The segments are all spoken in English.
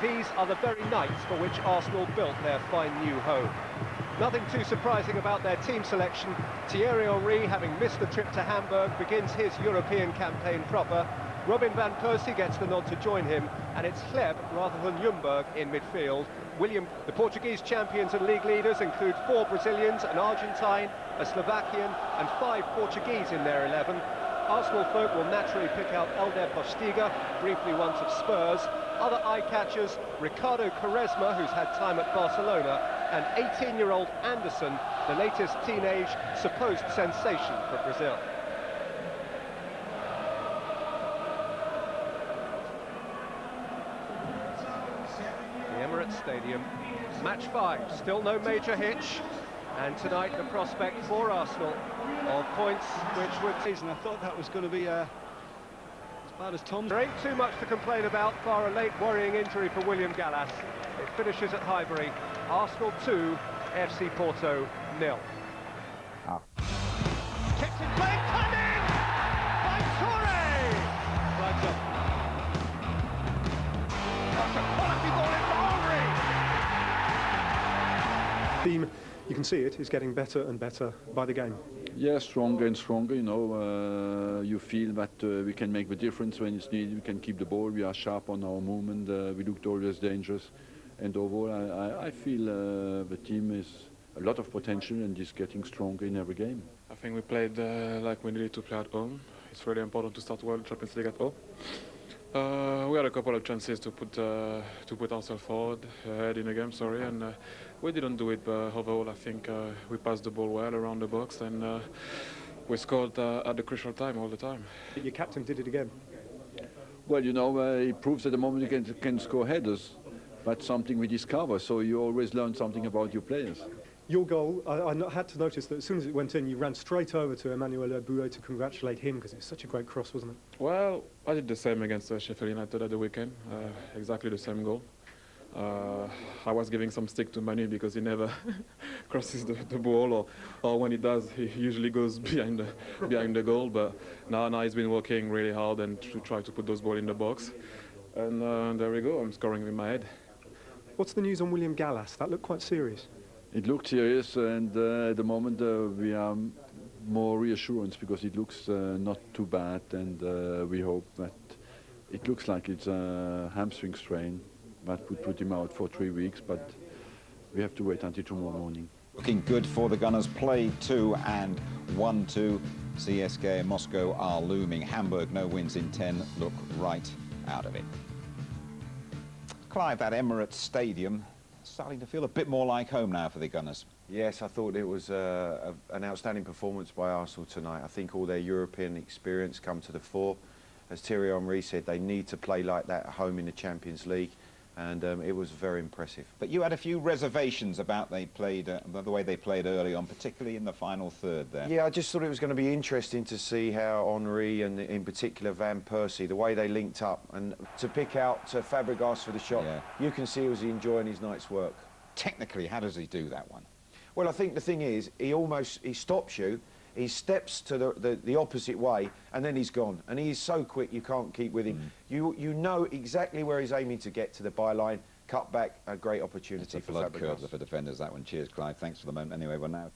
These are the very nights for which Arsenal built their fine new home. Nothing too surprising about their team selection. Thierry Henry, having missed the trip to Hamburg, begins his European campaign proper. Robin van Persie gets the nod to join him, and it's Hleb rather than Ljungberg in midfield. The Portuguese champions and league leaders include 4 Brazilians, an Argentine, a Slovakian and 5 Portuguese in their 11. Arsenal folk will naturally pick out Elder Postiga, briefly once of Spurs. Other eye-catchers, Ricardo Quaresma, who's had time at Barcelona, and 18-year-old Anderson, the latest teenage supposed sensation for Brazil. The Emirates Stadium, match 5, still no major hitch, and tonight the prospect for Arsenal of points which would... I thought that was going to be as bad as Tom's. There ain't too much to complain about, bar a late worrying injury for William Gallas. It finishes at Highbury. Arsenal 2, FC Porto 0. Kept it playing, come in! By Toure! Right up. That's a quality ball in for Henry! Team, you can see it, is getting better and better by the game. Yeah, stronger and stronger, you know. You feel that we can make the difference when it's needed. We can keep the ball, we are sharp on our movement, we looked always dangerous. And overall, I feel the team is a lot of potential and is getting stronger in every game. I think we played like we needed to play at home. It's really important to start well Champions League at home. We had a couple of chances to put ourselves forward, ahead in the game, and we didn't do it, but overall I think we passed the ball well around the box and we scored at the crucial time all the time. Your captain did it again. Well, you know, he proves at the moment you can score headers. That's something we discover, so you always learn something about your players. Your goal, I had to notice that as soon as it went in, you ran straight over to Emmanuel Boué to congratulate him, because it was such a great cross, wasn't it? Well, I did the same against Sheffield United at the weekend, exactly the same goal. I was giving some stick to Manu because he never crosses the ball, or when he does, he usually goes behind the goal, but now he's been working really hard and to try to put those balls in the box. And there we go, I'm scoring with my head. What's the news on William Gallas? That looked quite serious. It looked serious, and at the moment we are more reassurance because it looks not too bad, and we hope that it looks like it's a hamstring strain that would put him out for 3 weeks, but we have to wait until tomorrow morning. Looking good for the Gunners. Played 2 and 1-2. CSKA and Moscow are looming. Hamburg, no wins in 10, look right out of it. Clive, that Emirates Stadium starting to feel a bit more like home now for the Gunners. Yes, I thought it was an outstanding performance by Arsenal tonight. I think all their European experience come to the fore. As Thierry Henry said, they need to play like that at home in the Champions League, and it was very impressive. But you had a few reservations about the way they played early on, particularly in the final third there. Yeah, I just thought it was going to be interesting to see how Henry and in particular Van Persie, the way they linked up, and to pick out Fabregas for the shot. Yeah. You can see he was enjoying his night's work. Technically, how does he do that one? Well, I think the thing is, he stops you, he steps to the opposite way, and then he's gone. And he's so quick, you can't keep with him. You know exactly where he's aiming to get to the byline, cut back, a great opportunity it's for blood Fabregas. curdler for defenders, that one. Cheers, Clive. Thanks for the moment. Anyway, well now.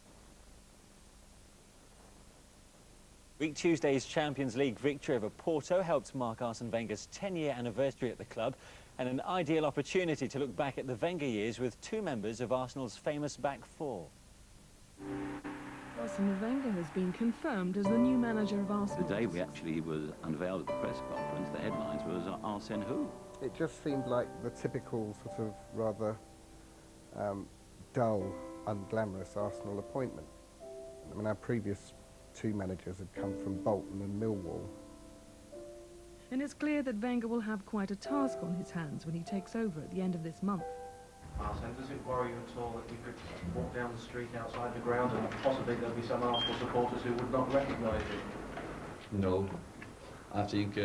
Week Tuesday's Champions League victory over Porto helped mark Arsene Wenger's 10-year anniversary at the club, and an ideal opportunity to look back at the Wenger years with 2 members of Arsenal's famous back 4. Arsene Wenger has been confirmed as the new manager of Arsenal. The day we actually was unveiled at the press conference, the headlines was Arsene who? It just seemed like the typical sort of rather dull, unglamorous Arsenal appointment. I mean, our previous 2 managers had come from Bolton and Millwall. And it's clear that Wenger will have quite a task on his hands when he takes over at the end of this month. Arsene, does it worry you at all that you could walk down the street outside the ground and possibly there'll be some Arsenal supporters who would not recognise you? No, I think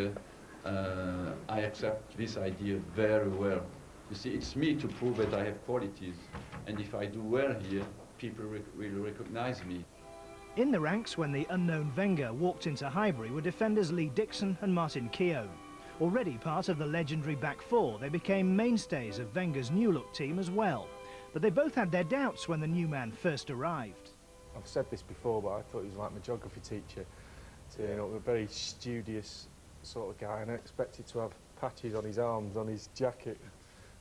I accept this idea very well. You see, it's me to prove that I have qualities, and if I do well here, people will recognize me. In the ranks when the unknown Wenger walked into Highbury were defenders Lee Dixon and Martin Keown. Already part of the legendary back four, they became mainstays of Wenger's new-look team as well. But they both had their doubts when the new man first arrived. I've said this before, but I thought he was like my geography teacher. So, you know, a very studious sort of guy, and I expected to have patches on his arms, on his jacket.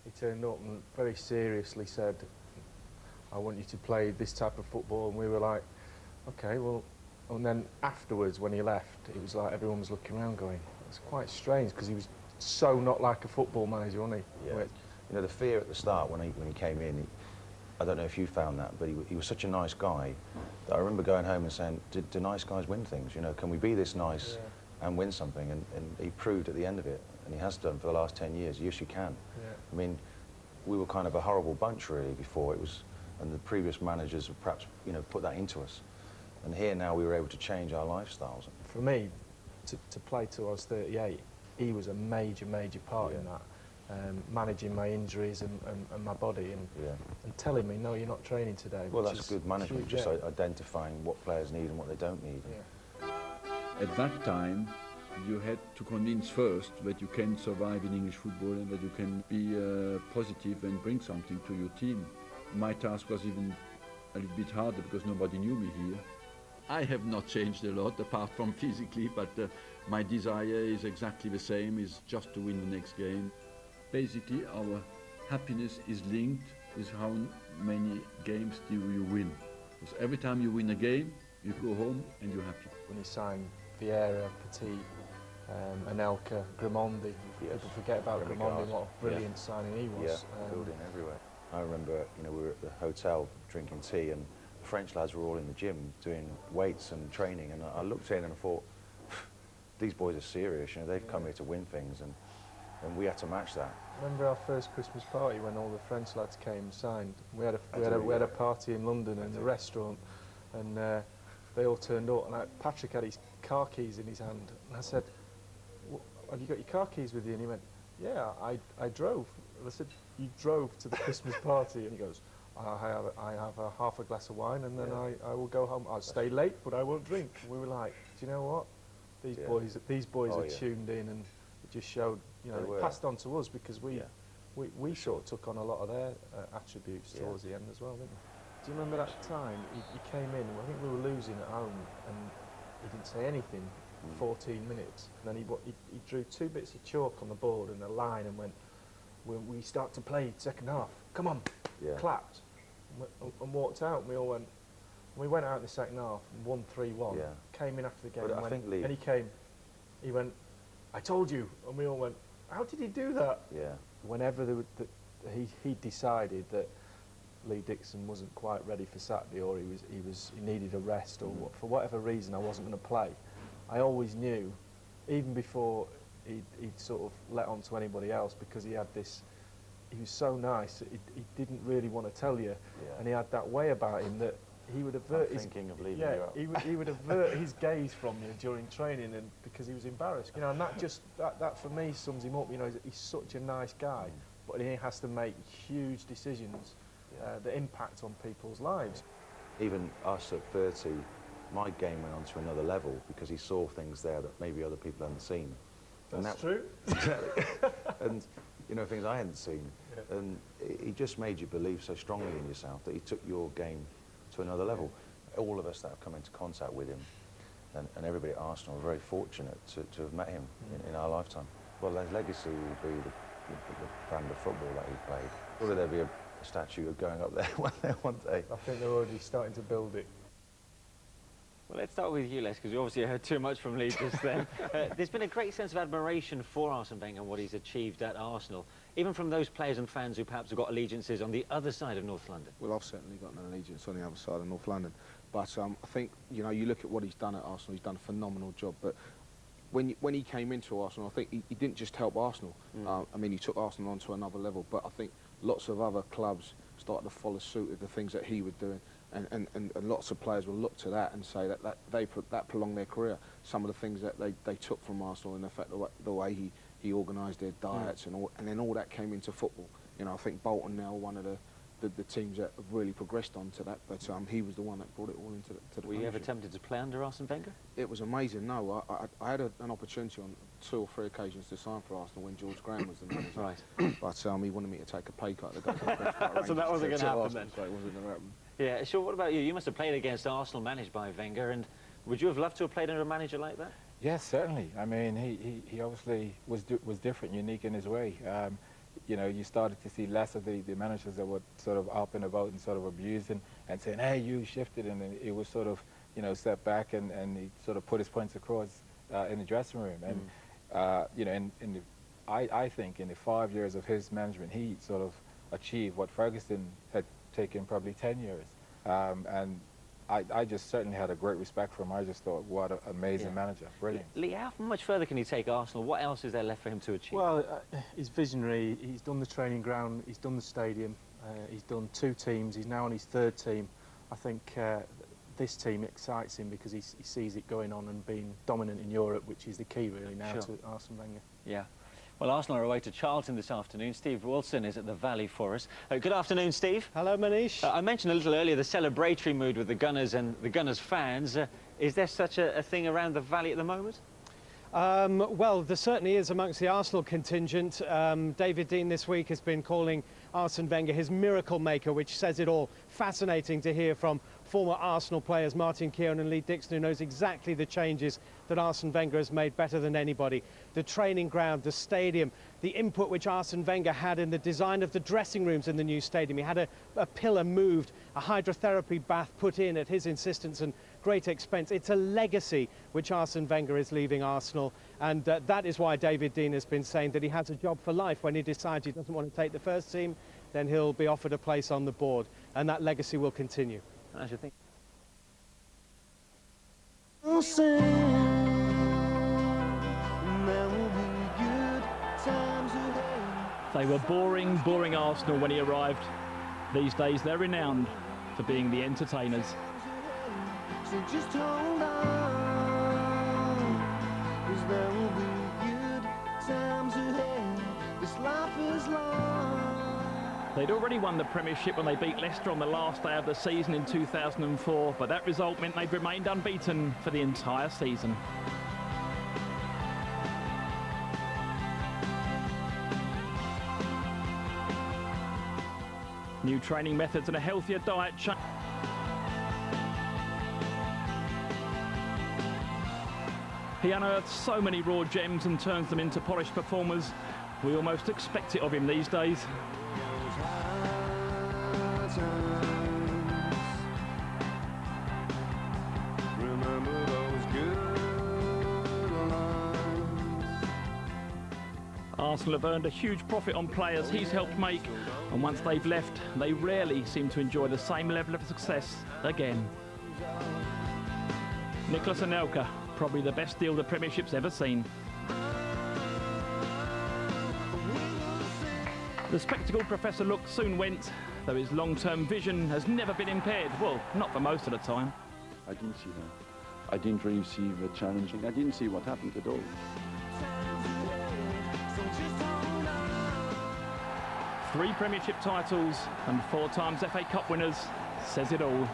He turned up and very seriously said, I want you to play this type of football, and we were like, okay, well, and then afterwards when he left, it was like everyone was looking around going, it's quite strange, because he was so not like a football manager, wasn't he? Yeah. You know, the fear at the start when he came in, I don't know if you found that, but he was such a nice guy that I remember going home and saying, do nice guys win things? You know, can we be this nice and win something? And he proved at the end of it, and he has done for the last 10 years, yes, you can. Yeah. I mean, we were kind of a horrible bunch, really, before it was, and the previous managers have perhaps, you know, put that into us. And here now we were able to change our lifestyles. For me, to play till I was 38, he was a major, major part in that. Managing my injuries and my body and telling me, no, you're not training today. Well, that's good management, just identifying what players need and what they don't need. At that time, you had to convince first that you can survive in English football and that you can be positive and bring something to your team. My task was even a little bit harder because nobody knew me here. I have not changed a lot apart from physically, but my desire is exactly the same, is just to win the next game. Basically, our happiness is linked with how many games do you win. Because every time you win a game, you go home and you're happy. When he signed Vieira, Petit, Anelka, Grimmondi, people forget about Grimmondi, what a brilliant signing he was. Building everywhere. I remember, you know, we were at the hotel drinking tea and the French lads were all in the gym doing weights and training, and I looked in and I thought, these boys are serious, you know, they've come here to win things, and we had to match that. Remember our first Christmas party when all the French lads came and signed? We had a party in London in the restaurant, and they all turned up, and Patrick had his car keys in his hand, and I said, have you got your car keys with you? And he went, yeah, I drove. And I said, you drove to the Christmas party? And he goes, I have half a glass of wine, and then I will go home. I'll stay late, but I won't drink. And we were like, do you know what? These boys are tuned in, and it just showed, you know, it passed on to us because we sort of took on a lot of their attributes towards the end as well, didn't we? Do you remember that time he came in? I think we were losing at home, and he didn't say anything for 14 minutes. And then he drew 2 bits of chalk on the board and a line and went, we start to play second half. Come on, clapped, and walked out. And we all went. We went out in the second half and won 3-1. Came in after the game and he went, I told you. And we all went, how did he do that? Yeah. Whenever he decided that Lee Dixon wasn't quite ready for Saturday, or he needed a rest, or for whatever reason I wasn't going to play, I always knew, even before he'd sort of let on to anybody else, because he had this, he was so nice, he didn't really want to tell you, and he had that way about him that he would avert he would avert his gaze from you during training, and because he was embarrassed, you know, and that for me sums him up. You know, he's such a nice guy, but he has to make huge decisions that impact on people's lives. Even us at 30, my game went on to another level because he saw things there that maybe other people hadn't seen. That's true. And you know, things I hadn't seen, and he just made you believe so strongly in yourself that he took your game to another level. All of us that have come into contact with him, and everybody at Arsenal are very fortunate to have met him in our lifetime. Well, his legacy will be the brand of football that he played. Will there be a statue going up there one day? I think they're already starting to build it. Well, let's start with you, Les, because you obviously heard too much from Lee just then. There's been a great sense of admiration for Arsene Wenger and what he's achieved at Arsenal, even from those players and fans who perhaps have got allegiances on the other side of North London. Well, I've certainly got an allegiance on the other side of North London, but I think, you know, you look at what he's done at Arsenal, he's done a phenomenal job, but when he came into Arsenal, I think he didn't just help Arsenal. I mean, he took Arsenal on to another level, but I think lots of other clubs started to follow suit of the things that he was doing. And lots of players will look to that and say that prolonged their career. Some of the things that they took from Arsenal, in effect, the way he organised their diets and then all that came into football. You know, I think Bolton now one of the the teams that have really progressed onto that, but he was the one that brought it all into the Were you ever Premiership. tempted to play under Arsene Wenger? It was amazing. No, I had an opportunity on 2 or 3 occasions to sign for Arsenal when George Graham was the manager. Right. But he wanted me to take a pay cut to go to the So that wasn't going to happen Arsenal, then? so it wasn't going to happen. Yeah, sure. What about you? You must have played against Arsenal managed by Wenger, and would you have loved to have played under a manager like that? Yes, certainly. I mean, he obviously was different, unique in his way. You know, you started to see less of the managers that were sort of up and about and sort of abusing and saying, hey, you shifted, and it was sort of, you know, step back and he sort of put his points across in the dressing room. And, you know, I think in the 5 years of his management, he sort of achieved what Ferguson had taken probably 10 years. And I just certainly had a great respect for him. I just thought, what an amazing manager. Brilliant. Lee, how much further can he take Arsenal? What else is there left for him to achieve? Well, he's visionary. He's done the training ground. He's done the stadium. He's done 2 teams. He's now on his 3rd team. I think this team excites him because he sees it going on and being dominant in Europe, which is the key really now to Arsene Wenger. Yeah. Well, Arsenal are away to Charlton this afternoon. Steve Wilson is at the Valley for us. Good afternoon, Steve. Hello, Manish. I mentioned a little earlier the celebratory mood with the Gunners and the Gunners fans. Is there such a thing around the Valley at the moment? Well, there certainly is amongst the Arsenal contingent. David Dein this week has been calling Arsene Wenger his miracle maker, which says it all. Fascinating to hear from former Arsenal players Martin Keown and Lee Dixon, who knows exactly the changes that Arsene Wenger has made better than anybody. The training ground, the stadium, the input which Arsene Wenger had in the design of the dressing rooms in the new stadium. He had a pillar moved, a hydrotherapy bath put in at his insistence and great expense. It's a legacy which Arsene Wenger is leaving Arsenal, and that is why David Dein has been saying that he has a job for life. When he decides he doesn't want to take the first team, then he'll be offered a place on the board, and that legacy will continue. I should think. They were boring Arsenal when he arrived. These days they're renowned for being the entertainers. So just hold on, 'cause there will be good times ahead. This life is long. They'd already won the Premiership when they beat Leicester on the last day of the season in 2004, but that result meant they'd remained unbeaten for the entire season. New training methods and a healthier diet. He unearths so many raw gems and turns them into polished performers. We almost expect it of him these days. Arsenal have earned a huge profit on players he's helped make, and once they've left, they rarely seem to enjoy the same level of success again. Nicolas Anelka, probably the best deal the Premiership's ever seen. The spectacled Professor Look soon went, though his long-term vision has never been impaired. Well, not for most of the time. I didn't see that. I didn't really see the challenging. I didn't see what happened at all. 3 Premiership titles and 4 times FA Cup winners says it all.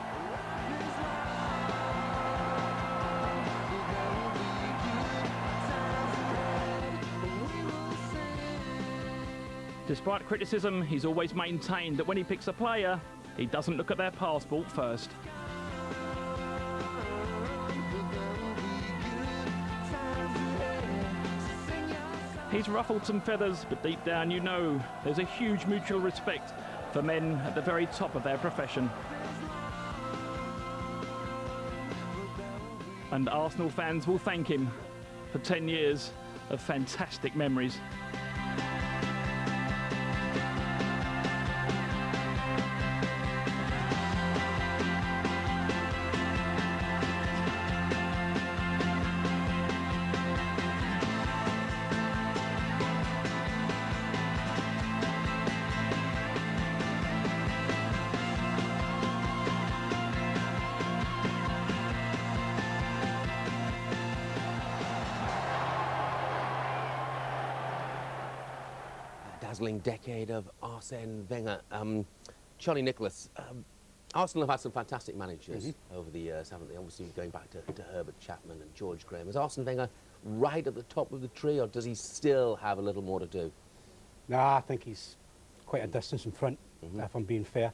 Despite criticism, he's always maintained that when he picks a player, he doesn't look at their passport first. He's ruffled some feathers, but deep down you know there's a huge mutual respect for men at the very top of their profession. And Arsenal fans will thank him for 10 years of fantastic memories. Dazzling decade of Arsene Wenger. Charlie Nicholas, Arsenal have had some fantastic managers over the years, haven't they? Obviously going back to Herbert Chapman and George Graham. Is Arsene Wenger right at the top of the tree, or does he still have a little more to do? Nah, I think he's quite a distance in front, if I'm being fair.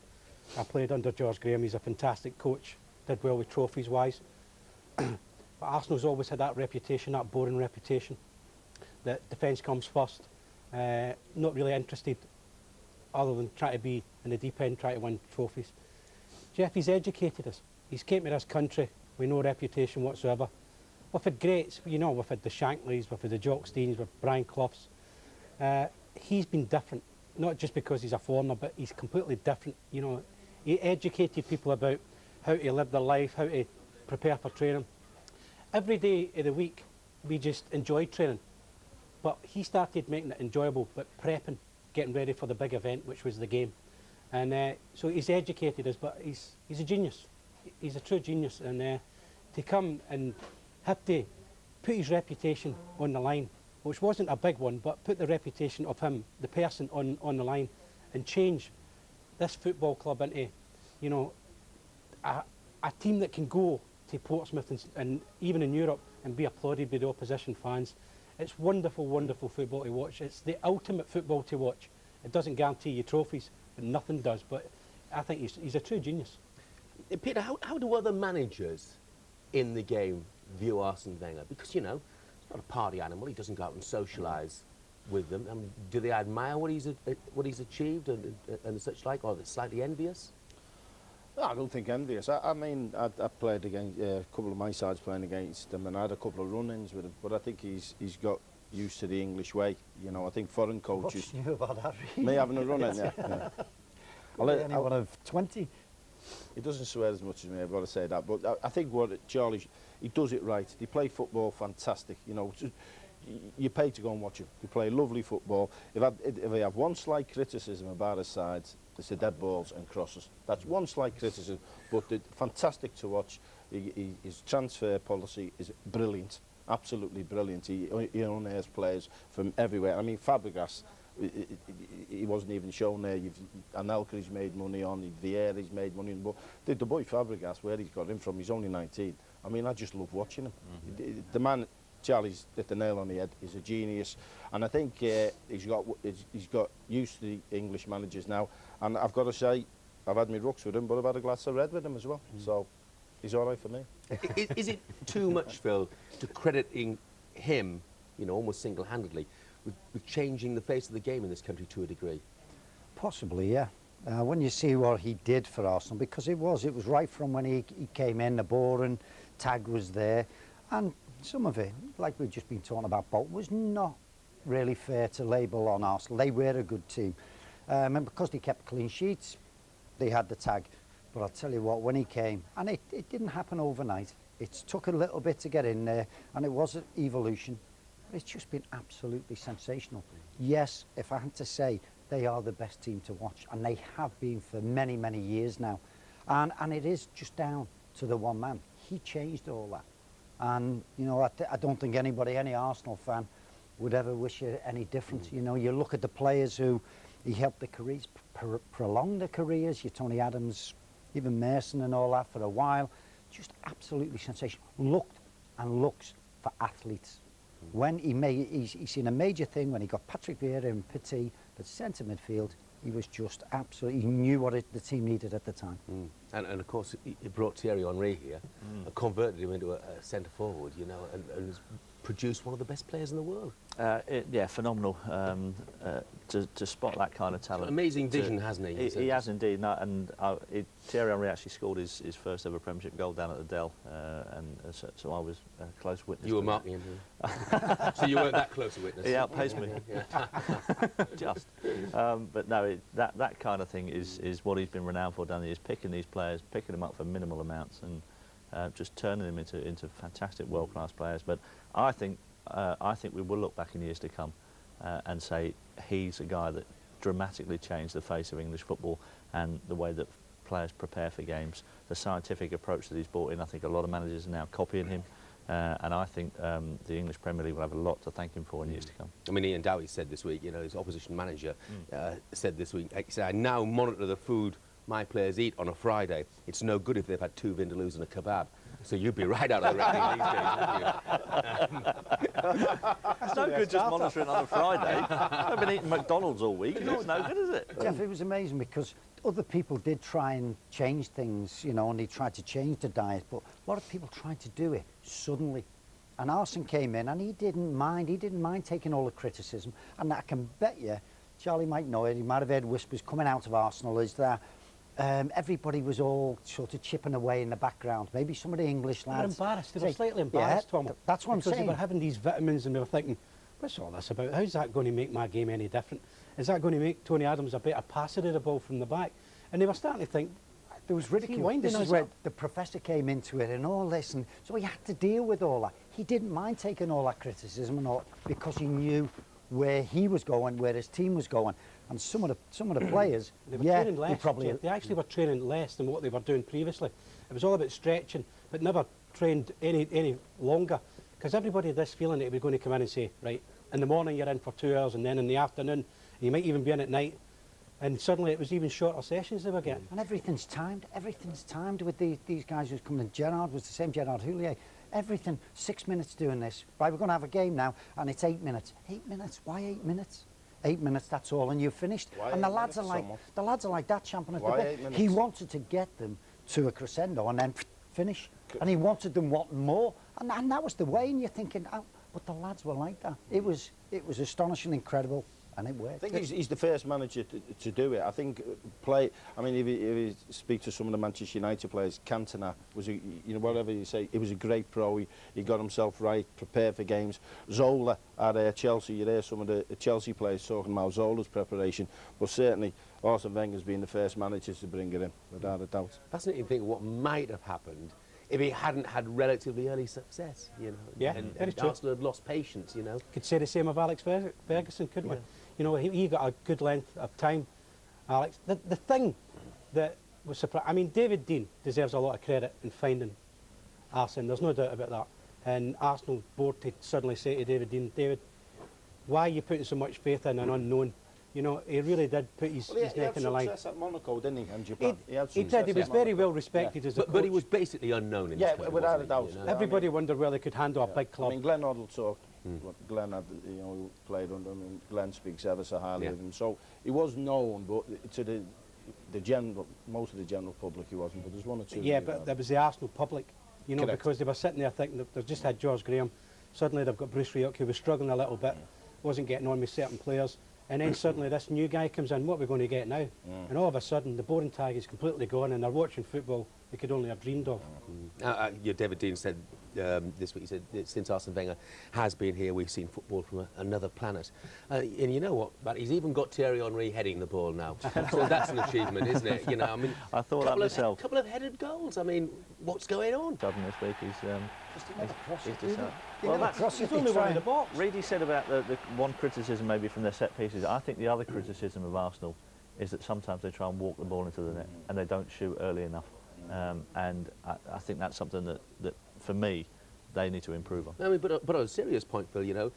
I played under George Graham. He's a fantastic coach, did well with trophies-wise. But Arsenal's always had that reputation, that boring reputation, that defence comes first. Not really interested, other than trying to be in the deep end, trying to win trophies. Jeff, he's educated us. He's came to this country with no reputation whatsoever. We've had greats, you know, we've had the Shankleys, we've had the Jock Steens, we've Brian Cloughs. He's been different, not just because he's a foreigner, but he's completely different. You know, he educated people about how to live their life, how to prepare for training. Every day of the week, we just enjoyed training. But he started making it enjoyable, but prepping, getting ready for the big event, which was the game. And so he's educated us, but he's a genius. He's a true genius. And to come and have to put his reputation on the line, which wasn't a big one, but put the reputation of him, the person, on the line, and change this football club into, you know, a team that can go to Portsmouth and even in Europe and be applauded by the opposition fans. It's wonderful, wonderful football to watch. It's the ultimate football to watch. It doesn't guarantee you trophies, but nothing does. But I think he's a true genius. Peter, how do other managers in the game view Arsene Wenger? Because, you know, he's not a party animal. He doesn't go out and socialise with them. I mean, do they admire what he's achieved and such like, or are they slightly envious? No, I don't think envious. I mean, I played against a couple of my sides playing against him, and I had a couple of run-ins with him. But I think he's got used to the English way. You know, I think foreign coaches. What's new about that? Really? Me having a run-in, yeah. Only one of 20. He doesn't swear as much as me, I've got to say that. But I think what Charlie, he does it right. They play football fantastic. You know, you pay to go and watch him. They play lovely football. If they have one slight criticism about his sides, it's the dead balls and crosses. That's one slight criticism, but fantastic to watch. His transfer policy is brilliant, absolutely brilliant. He unearths players from everywhere. I mean, Fabregas, he wasn't even shown there. Anelka's made money on, Vieira's made money on, but the boy Fabregas, where he's got him from, he's only 19. I mean, I just love watching him. The man, Charlie's hit the nail on the head. He's a genius, and I think he's got used to the English managers now. And I've got to say, I've had my rooks with him, but I've had a glass of red with him as well. So he's all right for me. Is it too much, Phil, to crediting him, you know, almost single-handedly, with changing the face of the game in this country to a degree? Possibly, yeah. When you see what he did for Arsenal, because it was right from when he came in, the boring tag was there, and some of it, like we've just been talking about Bolton, was not really fair to label on Arsenal. They were a good team. And because they kept clean sheets, they had the tag. But I'll tell you what, when he came, and it didn't happen overnight, it took a little bit to get in there, and it was an evolution. But it's just been absolutely sensational. Yes, if I had to say, they are the best team to watch, and they have been for many, many years now. And it is just down to the one man. He changed all that. And, you know, I don't think any Arsenal fan would ever wish it any different. You know, you look at the players who he helped their careers, prolong their careers, your Tony Adams, even Merson and all that for a while. Just absolutely sensational. Looked and looks for athletes. When he's seen a major thing when he got Patrick Vieira and Petit at centre midfield, he was just absolutely, he knew what the team needed at the time. And of course, he brought Thierry Henry here and converted him into a centre forward, you know, and has produced one of the best players in the world. Yeah, phenomenal to spot that kind of talent. Amazing vision, hasn't he? He has indeed. No, and Thierry Henry actually scored his first ever Premiership goal down at the Dell, and so I was a close witness. You were marking him. So you weren't that close a witness. He outpaced me. Just. But no, that kind of thing is what he's been renowned for down the years, picking these players, picking them up for minimal amounts, and just turning them into fantastic world-class players. But I think we will look back in years to come and say he's a guy that dramatically changed the face of English football and the way that players prepare for games. The scientific approach that he's brought in, I think a lot of managers are now copying him. And I think the English Premier League will have a lot to thank him for in years to come. I mean, Ian Dowie said this week, you know, his opposition manager said this week, he said, I now monitor the food my players eat on a Friday, it's no good if they've had 2 vindaloos and a kebab. So you'd be right out of the running these days, wouldn't you? It's no good just monitoring on a Friday. I've been eating McDonald's all week. It's no good, is it? Jeff, it was amazing because other people did try and change things, you know, and they tried to change the diet, but a lot of people tried to do it suddenly. And Arsene came in and he didn't mind taking all the criticism. And I can bet you, Charlie might know it, he might have heard whispers coming out of Arsenal, is that everybody was all sort of chipping away in the background. Maybe some of the English lads. They were embarrassed. They were slightly embarrassed, yeah, Tom. That's what I'm because saying. They were having these vitamins and they were thinking, what's all this about? How's that going to make my game any different? Is that going to make Tony Adams a better passer of the ball from the back? And they were starting to think, there was ridicule. This is where the professor came into it and all this, and so he had to deal with all that. He didn't mind taking all that criticism and all because he knew where he was going, where his team was going. And some of the players, they were yeah, training less. They actually were training less than what they were doing previously. It was all about stretching, but never trained any longer. Because everybody had this feeling that he was going to come in and say, right, in the morning you're in for 2 hours, and then in the afternoon, you might even be in at night. And suddenly it was even shorter sessions they were getting. And everything's timed with these guys who's coming in. Gerrard was the same, Gerrard Houllier. Everything, 6 minutes doing this. Right, we're going to have a game now, and it's 8 minutes. 8 minutes? Why 8 minutes? 8 minutes, that's all, and you've finished. Why and the lads are like that champion at the bit. He wanted to get them to a crescendo and then finish. And he wanted them wanting more. And that was the way, and you're thinking, oh, but the lads were like that. It was astonishing, incredible. And it worked. I think he's the first manager to do it. I think I mean, if you speak to some of the Manchester United players, Cantona was, you know, whatever you say, he was a great pro. He got himself right, prepared for games. Zola at Chelsea, you hear some of the Chelsea players talking about Zola's preparation, but certainly Arsene Wenger's been the first manager to bring it in, without a doubt. Fascinating thing what might have happened if he hadn't had relatively early success, you know. Yeah, and very true. Arsenal had lost patience, you know. Could say the same of Alex Ferguson, couldn't we? You know, he got a good length of time, Alex. The thing that was surprising, I mean, David Dean deserves a lot of credit in finding Arsene, there's no doubt about that. And Arsenal board to suddenly say to David Dean, David, why are you putting so much faith in an unknown? You know, he really did put his neck in the line. He had success at Monaco, didn't he, and Japan? He did, he was very well respected as a coach. But he was basically unknown in his club, without a doubt. you know? Everybody wondered whether they could handle a big club. I mean, Glenn Hoddle talked. Glenn had, you know, played under him, and Glenn speaks ever so highly of him. So he was known, but to the general, most of the general public, he wasn't. But there's one or two. Yeah, but there was the Arsenal public, you know, Correct. because they were sitting there thinking that they've just had George Graham. Suddenly they've got Bruce Rioch, who was struggling a little bit, wasn't getting on with certain players. And then suddenly this new guy comes in, what are we going to get now? And all of a sudden the boring tag is completely gone and they're watching football they could only have dreamed of. David Dean said this week, he said, since Arsene Wenger has been here, we've seen football from another planet. And you know what, but he's even got Thierry Henry heading the ball now. So that's an achievement, isn't it? You know, I mean, I thought that myself. A couple of headed goals. I mean, what's going on? This week he's Well, that's only one in the box. Reedy said about the one criticism maybe from their set pieces. I think the other criticism of Arsenal is that sometimes they try and walk the ball into the net and they don't shoot early enough. And I think that's something that for me, they need to improve on. I mean, but on a serious point, Phil, you know,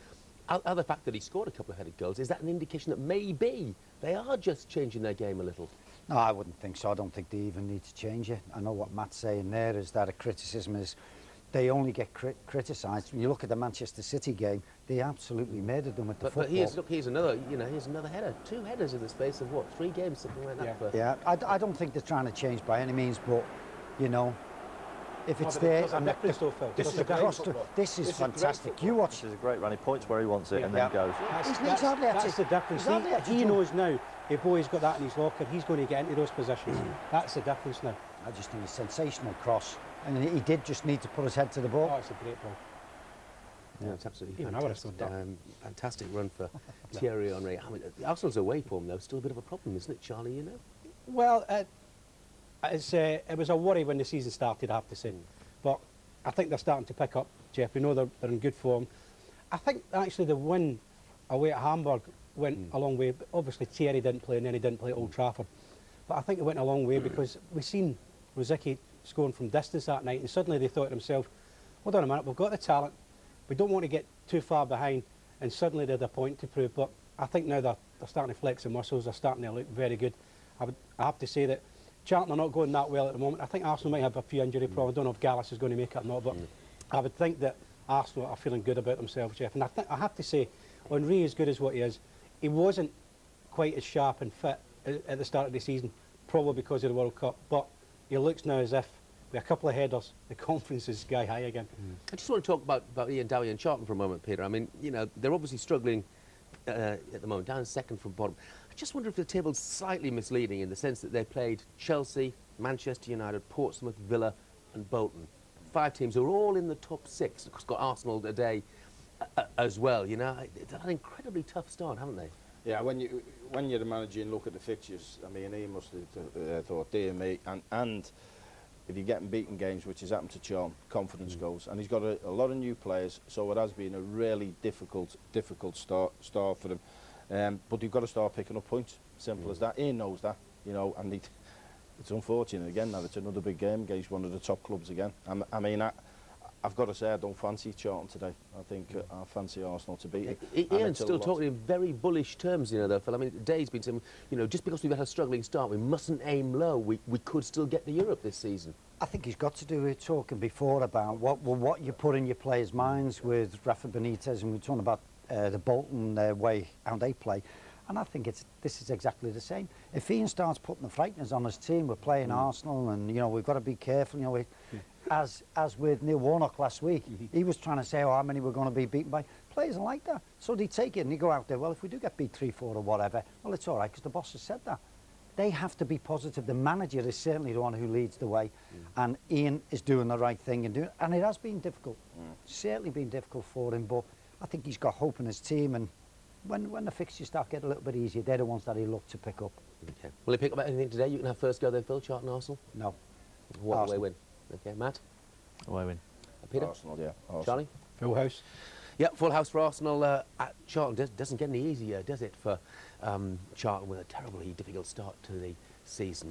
other fact that he scored a couple of headed goals, is that an indication that maybe they are just changing their game a little? No, I wouldn't think so. I don't think they even need to change it. I know what Matt's saying there is that a criticism is they only get criticised. When you look at the Manchester City game, they absolutely murdered them with the football. But here's another, you know, here's another header. 2 headers in the space of what, 3 games, something like that. Yeah, I don't think they're trying to change by any means, but you know, if it's there, and this is fantastic. You watch. This is a great run. He points where he wants it and then goes. That's the difference. He knows now. If Boy's got that in his locker, he's going to get into those positions. That's the difference now. I just think it's a sensational cross, and he did just need to put his head to the ball. Oh, it's a great ball. Yeah, it's absolutely Even fantastic. Fantastic run for Thierry Henry. I mean, Arsenal's away form, though, still a bit of a problem, isn't it, Charlie, you know? Well, it was a worry when the season started, I have to say. But I think they're starting to pick up, Jeff. We know they're in good form. I think, actually, the win away at Hamburg went a long way. Obviously, Thierry didn't play, and then he didn't play at Old Trafford. But I think it went a long way because we've seen Rosicky scoring from distance that night, and suddenly they thought to themselves, hold on a minute, we've got the talent, we don't want to get too far behind, and suddenly they had a point to prove. But I think now they're starting to flex their muscles, they're starting to look very good. I have to say that Charlton are not going that well at the moment. I think Arsenal might have a few injury problems. I don't know if Gallus is going to make it or not, but I would think that Arsenal are feeling good about themselves, Jeff. And I have to say, Henry, as good as what he is, he wasn't quite as sharp and fit at the start of the season, probably because of the World Cup. But he looks now as if, with a couple of headers, the confidence is sky high again. I just want to talk about Ian Dowie and Charlton for a moment, Peter. I mean, you know, they're obviously struggling at the moment, down second from bottom. I just wonder if the table's slightly misleading in the sense that they played Chelsea, Manchester United, Portsmouth, Villa and Bolton. 5 teams who are all in the top 6. Of course, got Arsenal today as well, you know. They've had an incredibly tough start, haven't they? Yeah, when you're the manager and look at the fixtures, I mean, he must have thought, dear me, and if you're getting beaten games, which has happened to Charlton, confidence goes. And he's got a lot of new players, so it has been a really difficult start for them. But you've got to start picking up points, simple as that. Ian knows that, you know, and it's unfortunate again that it's another big game against one of the top clubs again. I mean, I've got to say, I don't fancy Charlton today. I think I fancy Arsenal to beat it. Ian's still talking in very bullish terms, you know, though, Phil. I mean, Dave's been saying, you know, just because we've had a struggling start, we mustn't aim low. We could still get to Europe this season. I think he's got to do it, talking before about what you put in your players' minds with Rafa Benitez, and we're talking about the Bolton way, how they play. And I think this is exactly the same. If Ian starts putting the frighteners on his team, we're playing Arsenal, and you know we've got to be careful. You know, as with Neil Warnock last week, he was trying to say, how many we're going to be beaten by. Players are like that, so they take it and they go out there. Well, if we do get beat 3-4 or whatever, well, it's all right because the boss has said that. They have to be positive. The manager is certainly the one who leads the way, and Ian is doing the right thing and it has been difficult. Certainly been difficult for him, but I think he's got hope in his team, and when the fixtures start getting a little bit easier, they're the ones that he'll look to pick up. Okay. Will he pick up anything today? You can have first go then, Phil. Charlton, Arsenal. No. What away win? Okay, Matt. Away win. Peter. Arsenal, yeah. Arsenal. Charlie. Full house. Yeah, full house for Arsenal at Charlton. Doesn't get any easier, does it, for Charlton with a terribly difficult start to the season.